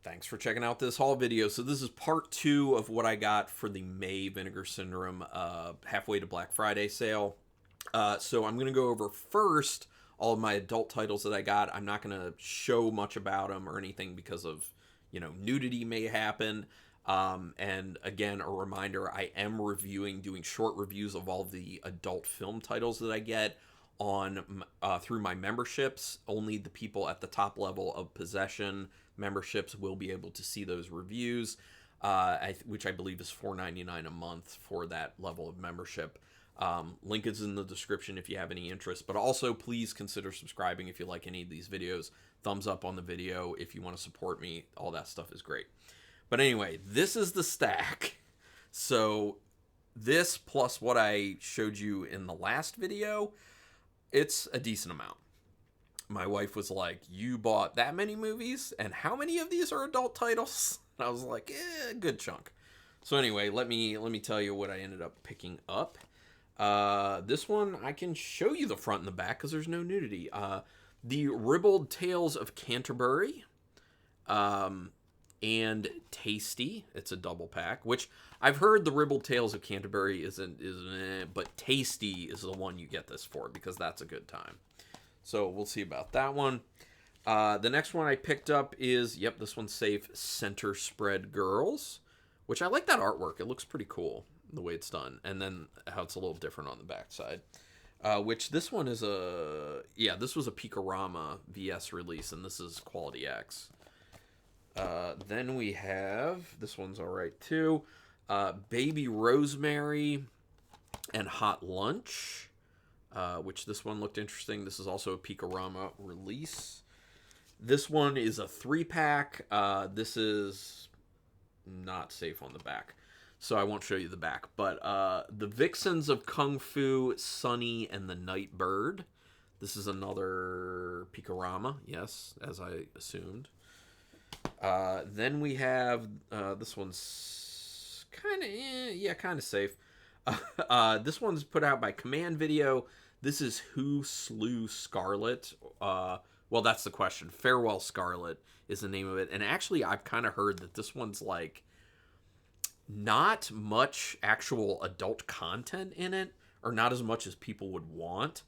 Thanks for checking out this haul video. So this is part 2 of what I got for the May Vinegar Syndrome halfway to Black Friday sale. So I'm going to go over first all of my adult titles that I got. I'm not going to show much about them or anything because of, nudity may happen. And again, a reminder, I am doing short reviews of all the adult film titles that I get on through my memberships. Only the people at the top level of Possession memberships will be able to see those reviews, which I believe is $4.99 a month for that level of membership. Link is in the description if you have any interest, but also please consider subscribing if you like any of these videos. Thumbs up on the video if you want to support me. All that stuff is great. But anyway, this is the stack. So this plus what I showed you in the last video, it's a decent amount. My wife was like, you bought that many movies? And how many of these are adult titles? And I was like, good chunk. So anyway, let me tell you what I ended up picking up. This one, I can show you the front and the back because there's no nudity. The Ribbled Tales of Canterbury. And Tasty. It's a double pack, which I've heard the Ribbled Tales of Canterbury isn't but Tasty is the one you get this for because that's a good time. So we'll see about that one. The next one I picked up is, this one's safe, Center Spread Girls, which I like that artwork. It looks pretty cool the way it's done, and then how it's a little different on the backside. Which this one is this was a Picorama VS release, and this is Quality X. Then we have, this one's alright too, Baby Rosemary and Hot Lunch, which this one looked interesting. This is also a Picorama release. This one is a 3-pack. This is not safe on the back, so I won't show you the back. But The Vixens of Kung Fu, Sunny, and the Night Bird. This is another Picorama, yes, as I assumed. Then we have, this one's kind of safe. This one's put out by Command Video. This is Who Slew Scarlet? Well, that's the question. Farewell Scarlet is the name of it. And actually, I've kind of heard that this one's like not much actual adult content in it, or not as much as people would want,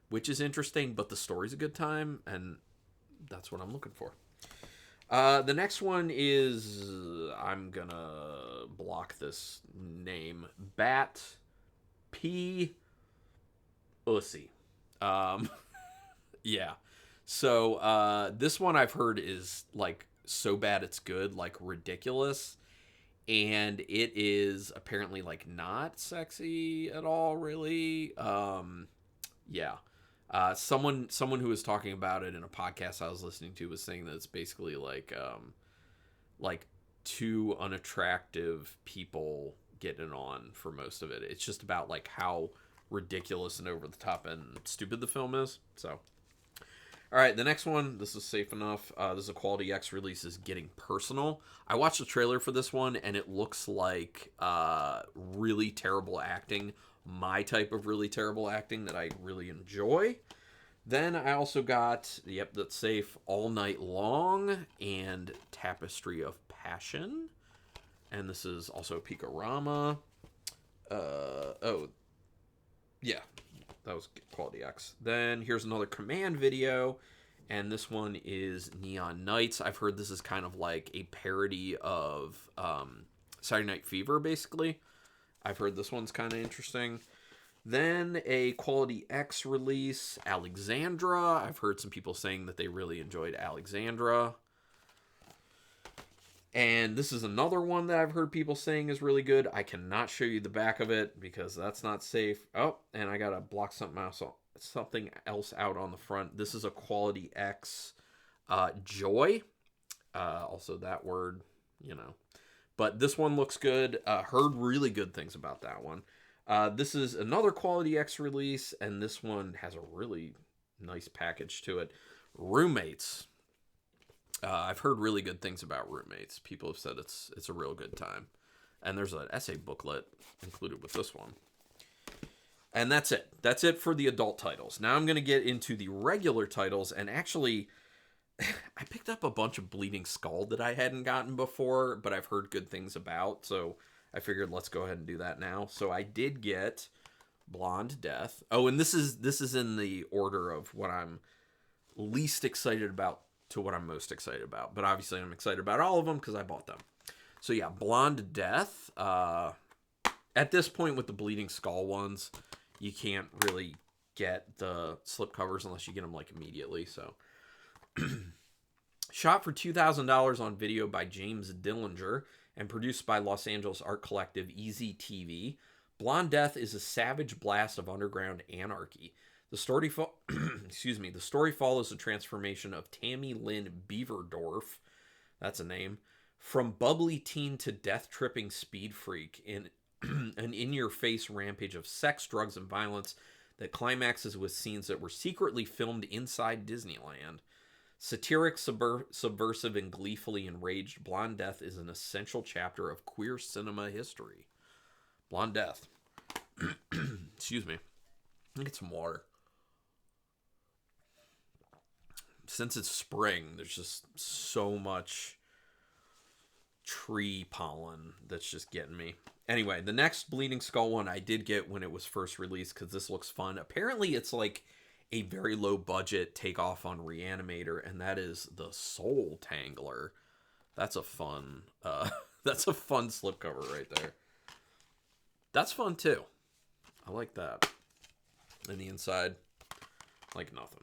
which is interesting, but the story's a good time, and that's what I'm looking for. The next one is, I'm gonna block this name, Bat P. Ussy. Yeah. So, this one I've heard is, like, so bad it's good, like, ridiculous. And it is apparently, like, not sexy at all, really. Yeah. Someone who was talking about it in a podcast I was listening to was saying that it's basically like two unattractive people getting on for most of it. It's just about like how ridiculous and over the top and stupid the film is. So, all right, the next one, this is safe enough. This is a Quality X release, is Getting Personal. I watched the trailer for this one, and it looks like really terrible acting. My type of really terrible acting that I really enjoy. Then I also got, that's safe, All Night Long and Tapestry of Passion. And this is also Picorama. That was Quality X. Then here's another Command Video, and this one is Neon Nights. I've heard this is kind of like a parody of Saturday Night Fever, basically. I've heard this one's kind of interesting. Then a Quality X release, Alexandra. I've heard some people saying that they really enjoyed Alexandra. And this is another one that I've heard people saying is really good. I cannot show you the back of it because that's not safe. Oh, and I gotta block something else out on the front. This is a Quality X Joy. Also that word, But this one looks good. Heard really good things about that one. This is another Quality X release, and this one has a really nice package to it. Roommates. I've heard really good things about Roommates. People have said it's a real good time. And there's an essay booklet included with this one. And that's it. That's it for the adult titles. Now I'm going to get into the regular titles, and actually I picked up a bunch of Bleeding Skull that I hadn't gotten before, but I've heard good things about, so I figured let's go ahead and do that now. So I did get Blonde Death. Oh, and this is in the order of what I'm least excited about to what I'm most excited about. But obviously I'm excited about all of them because I bought them. So yeah, Blonde Death. At this point with the Bleeding Skull ones, you can't really get the slipcovers unless you get them like immediately. So shot for $2,000 on video by James Dillinger and produced by Los Angeles art collective Easy TV. Blonde Death is a savage blast of underground anarchy. The story, the story follows the transformation of Tammy Lynn Beaverdorf, that's a name, from bubbly teen to death-tripping speed freak in an in-your-face rampage of sex, drugs, and violence that climaxes with scenes that were secretly filmed inside Disneyland. Satiric, subversive, and gleefully enraged, Blonde Death is an essential chapter of queer cinema history. Blonde Death. Excuse me. Let me get some water. Since it's spring, there's just so much tree pollen that's just getting me. Anyway, the next Bleeding Skull one I did get when it was first released because this looks fun. Apparently, it's like a very low budget takeoff on Reanimator, and that is the Soul Tangler. That's a fun that's a fun slipcover right there. That's fun too. I like that. And the inside, like nothing.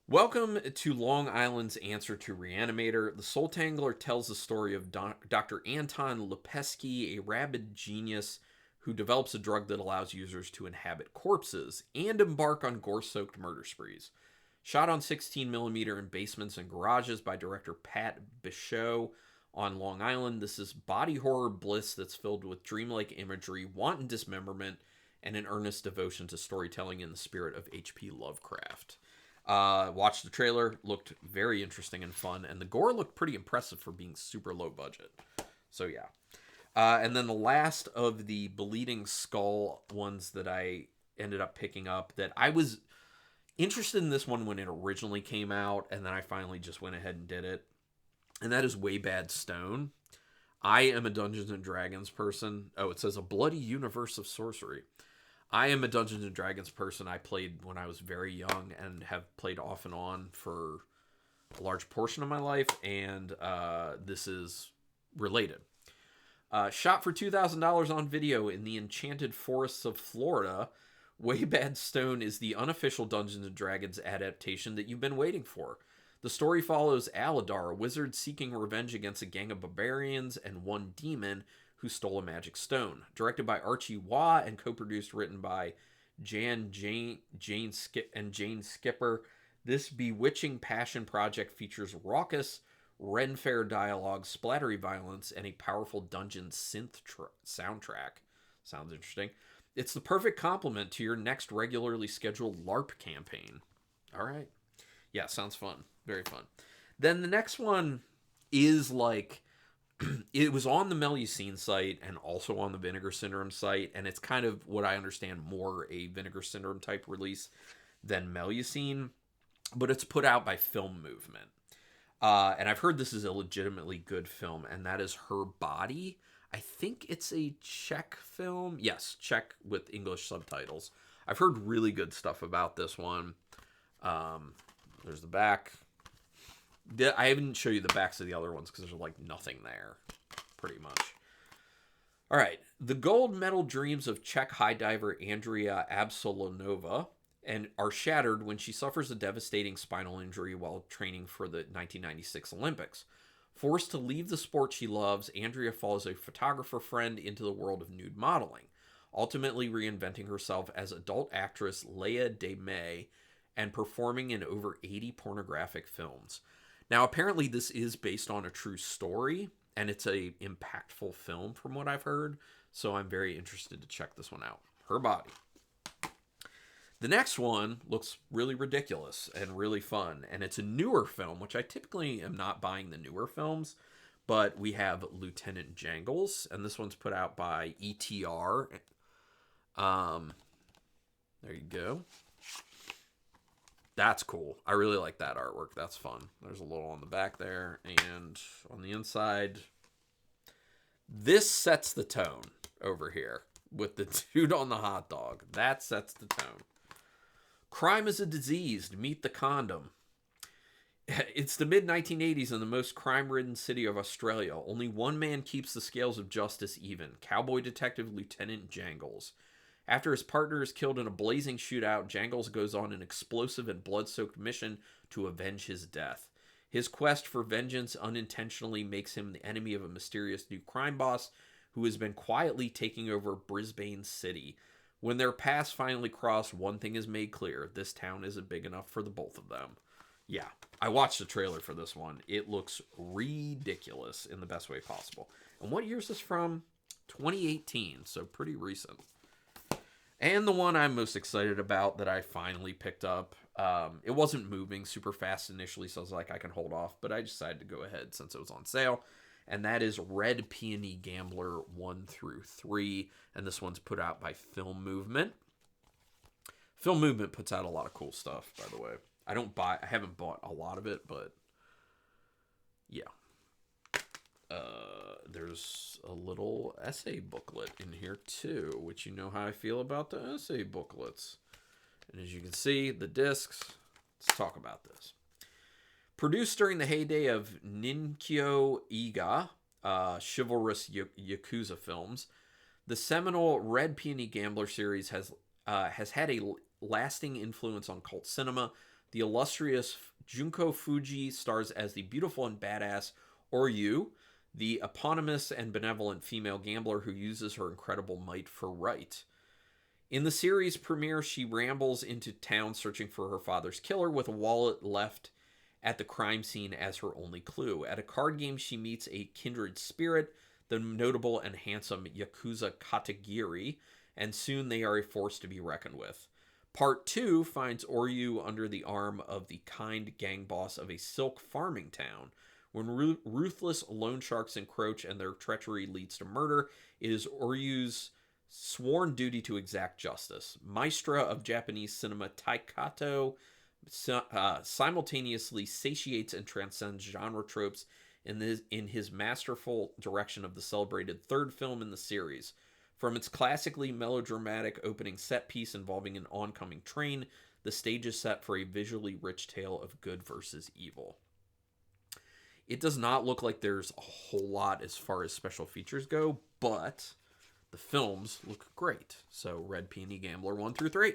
Welcome to Long Island's answer to Reanimator. The Soul Tangler tells the story of Dr. Anton Lepesky, a rabid genius who develops a drug that allows users to inhabit corpses and embark on gore-soaked murder sprees. Shot on 16mm in basements and garages by director Pat Bichot on Long Island, this is body horror bliss that's filled with dreamlike imagery, wanton dismemberment, and an earnest devotion to storytelling in the spirit of H.P. Lovecraft. Watched the trailer, looked very interesting and fun, and the gore looked pretty impressive for being super low budget. So yeah. And then the last of the Bleeding Skull ones that I ended up picking up, that I was interested in this one when it originally came out, and then I finally just went ahead and did it. And that is Way Bad Stone. I am a Dungeons & Dragons person. Oh, it says a bloody universe of sorcery. I am a Dungeons & Dragons person. I played when I was very young and have played off and on for a large portion of my life, and this is related. Shot for $2,000 on video in the enchanted forests of Florida, Way Bad Stone is the unofficial Dungeons & Dragons adaptation that you've been waiting for. The story follows Aladar, a wizard seeking revenge against a gang of barbarians and one demon who stole a magic stone. Directed by Archie Waugh and co-produced written by Jane Skipper, this bewitching passion project features raucous, Ren-Fair dialogue, splattery violence, and a powerful dungeon synth soundtrack. Sounds interesting. It's the perfect complement to your next regularly scheduled LARP campaign. All right. Yeah, sounds fun. Very fun. Then the next one is like, it was on the Melusine site and also on the Vinegar Syndrome site, and it's kind of what I understand more a Vinegar Syndrome type release than Melusine, but it's put out by Film Movement. And I've heard this is a legitimately good film, and that is Her Body. I think it's a Czech film. Yes, Czech with English subtitles. I've heard really good stuff about this one. There's the back. I haven't show you the backs of the other ones because there's like nothing there, pretty much. All right. The gold medal dreams of Czech high diver Andrea Absolonova and are shattered when she suffers a devastating spinal injury while training for the 1996 Olympics. Forced to leave the sport she loves, Andrea follows a photographer friend into the world of nude modeling, ultimately reinventing herself as adult actress Leia de May and performing in over 80 pornographic films. Now, apparently this is based on a true story, and it's a impactful film from what I've heard, so I'm very interested to check this one out. Her Body. The next one looks really ridiculous and really fun, and it's a newer film, which I typically am not buying the newer films, but we have Lieutenant Jangles, and this one's put out by ETR. There you go. That's cool. I really like that artwork. That's fun. There's a little on the back there, and on the inside, this sets the tone over here with the dude on the hot dog. That sets the tone. Crime is a disease. Meet the condom. It's the mid-1980s in the most crime-ridden city of Australia. Only one man keeps the scales of justice even. Cowboy detective Lieutenant Jangles. After his partner is killed in a blazing shootout, Jangles goes on an explosive and blood-soaked mission to avenge his death. His quest for vengeance unintentionally makes him the enemy of a mysterious new crime boss who has been quietly taking over Brisbane City. When their paths finally cross, one thing is made clear. This town isn't big enough for the both of them. Yeah, I watched the trailer for this one. It looks ridiculous in the best way possible. And what year is this from? 2018, so pretty recent. And the one I'm most excited about that I finally picked up, it wasn't moving super fast initially, so I was like, I can hold off, but I decided to go ahead since it was on sale. And that is Red Peony Gambler 1 through 3, and this one's put out by Film Movement. Film Movement puts out a lot of cool stuff, by the way. I haven't bought a lot of it, but yeah. There's a little essay booklet in here too, which you know how I feel about the essay booklets. And as you can see, the discs. Let's talk about this. Produced during the heyday of Ninkyo Iga, chivalrous Yakuza films, the seminal Red Peony Gambler series has had a lasting influence on cult cinema. The illustrious Junko Fuji stars as the beautiful and badass Oryu, the eponymous and benevolent female gambler who uses her incredible might for right. In the series premiere, she rambles into town searching for her father's killer with a wallet left at the crime scene as her only clue. At a card game, she meets a kindred spirit, the notable and handsome Yakuza Katagiri, and soon they are a force to be reckoned with. Part 2 finds Oryu under the arm of the kind gang boss of a silk farming town. When ruthless loan sharks encroach and their treachery leads to murder, it is Oryu's sworn duty to exact justice. Maestra of Japanese cinema Taikato simultaneously satiates and transcends genre tropes in his masterful direction of the celebrated third film in the series. From its classically melodramatic opening set piece involving an oncoming train, the stage is set for a visually rich tale of good versus evil. It does not look like there's a whole lot as far as special features go, but the films look great. So Red Peony Gambler 1 through 3.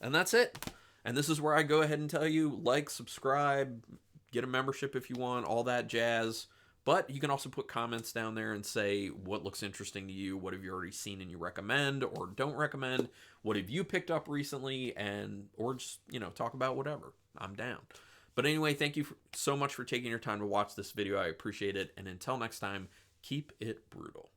And that's it. And this is where I go ahead and tell you, like, subscribe, get a membership if you want, all that jazz. But you can also put comments down there and say what looks interesting to you, what have you already seen and you recommend or don't recommend, what have you picked up recently, or just, talk about whatever. I'm down. But anyway, thank you so much for taking your time to watch this video. I appreciate it. And until next time, keep it brutal.